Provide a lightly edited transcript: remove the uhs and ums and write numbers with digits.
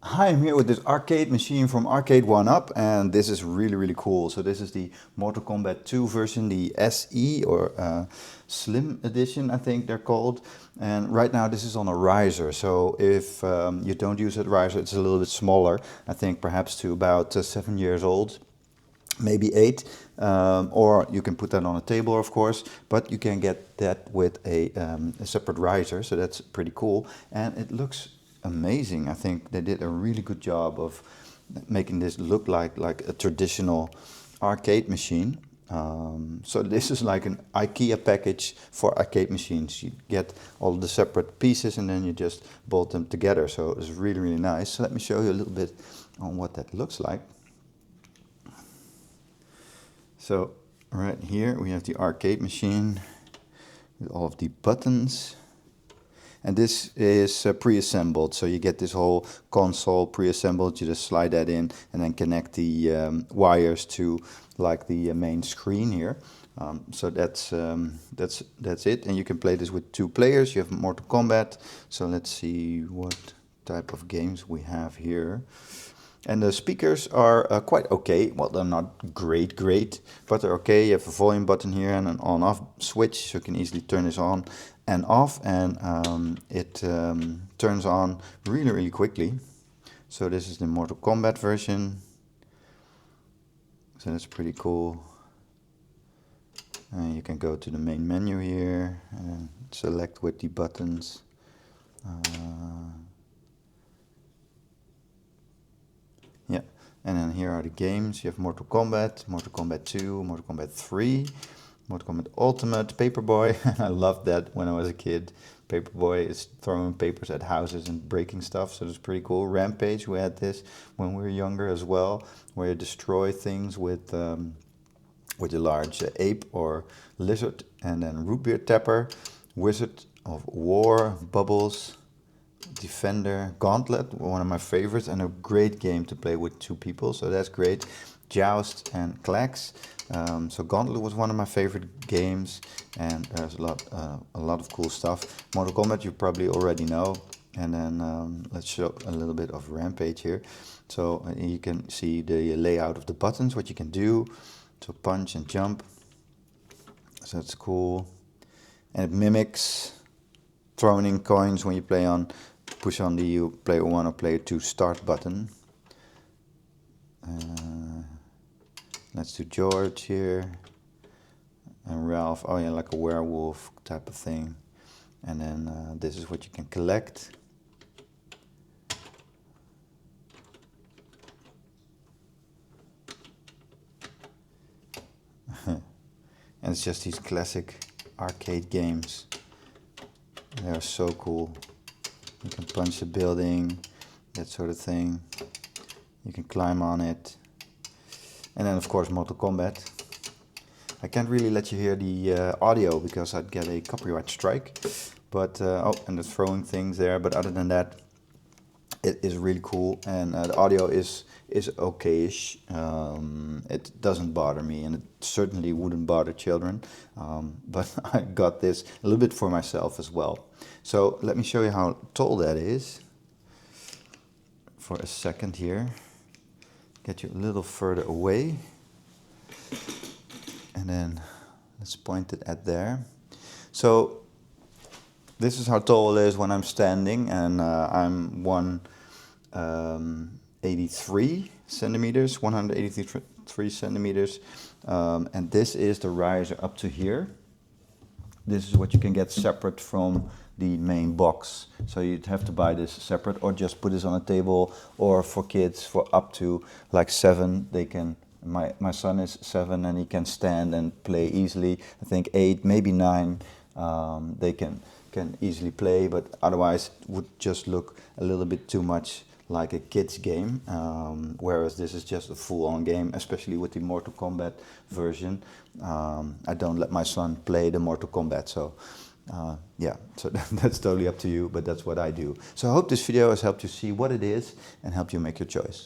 Hi, I'm here with this arcade machine from Arcade1up, and this is really cool. So this is the Mortal Kombat 2 version, the SE or Slim Edition, I think they're called. And right now this is on a riser, so if you don't use that riser, it's a little bit smaller. I think perhaps to about 7 years old, maybe 8. Or you can put that on a table, of course, but you can get that with a separate riser, so that's pretty cool. And it looks amazing. I think they did a really good job of making this look like a traditional arcade machine. So this is like an IKEA package for arcade machines. You get all the separate pieces and then you just bolt them together. So it's really nice. So let me show you a little bit on what that looks like. So right here we have the arcade machine with all of the buttons. And this is pre-assembled, so you get this whole console pre-assembled. You just slide that in and then connect the wires to like the main screen here. So that's it, and you can play this with 2 players. You have Mortal Kombat. So let's see what type of games we have here. And the speakers are quite okay. Well, they're not great, but they're okay. You have a volume button here and an on-off switch, so you can easily turn this on and off, and it turns on really quickly. So this is the Mortal Kombat version. So that's pretty cool. And you can go to the main menu here and select with the buttons. Yeah, and then here are the games. You have Mortal Kombat, Mortal Kombat 2, Mortal Kombat 3, Mortal Kombat Ultimate, Paperboy. I loved that when I was a kid. Paperboy is throwing papers at houses and breaking stuff, so it's pretty cool. Rampage, we had this when we were younger as well, where you destroy things with a large ape or lizard. And then Root Beer Tapper, Wizard of War, Bubbles, Defender, Gauntlet, one of my favorites, and a great game to play with 2 people, so that's great. Joust and Clax. So Gauntlet was one of my favorite games, and there's a lot of cool stuff. Mortal Kombat you probably already know. And then let's show a little bit of Rampage here. So you can see the layout of the buttons, what you can do. So punch and jump. So that's cool. And it mimics throwing in coins when you push on the player 1 or player 2 start button. Let's do George here. And Ralph, oh yeah, like a werewolf type of thing. And then this is what you can collect. And it's just these classic arcade games. They are so cool. You can punch a building, that sort of thing. You can climb on it. And then of course Mortal Kombat. I can't really let you hear the audio because I'd get a copyright strike. But, oh, and the throwing things there. But other than that, it is really cool. And the audio is okay-ish. It doesn't bother me, and it certainly wouldn't bother children. But I got this a little bit for myself as well. So let me show you how tall that is for a second here. Get you a little further away. And then let's point it at there. So this is how tall it is when I'm standing, and I'm 183 centimeters, 183 centimeters, and this is the riser up to here. This is what you can get separate from the main box. So you'd have to buy this separate, or just put this on a table, or for kids for up to like 7, they can. My son is 7 and he can stand and play easily. I think 8, maybe 9, they can easily play, but otherwise it would just look a little bit too much like a kid's game, whereas this is just a full-on game, especially with the Mortal Kombat version. I don't let my son play the Mortal Kombat, so yeah, so that's totally up to you, but that's what I do. So I hope this video has helped you see what it is and help you make your choice.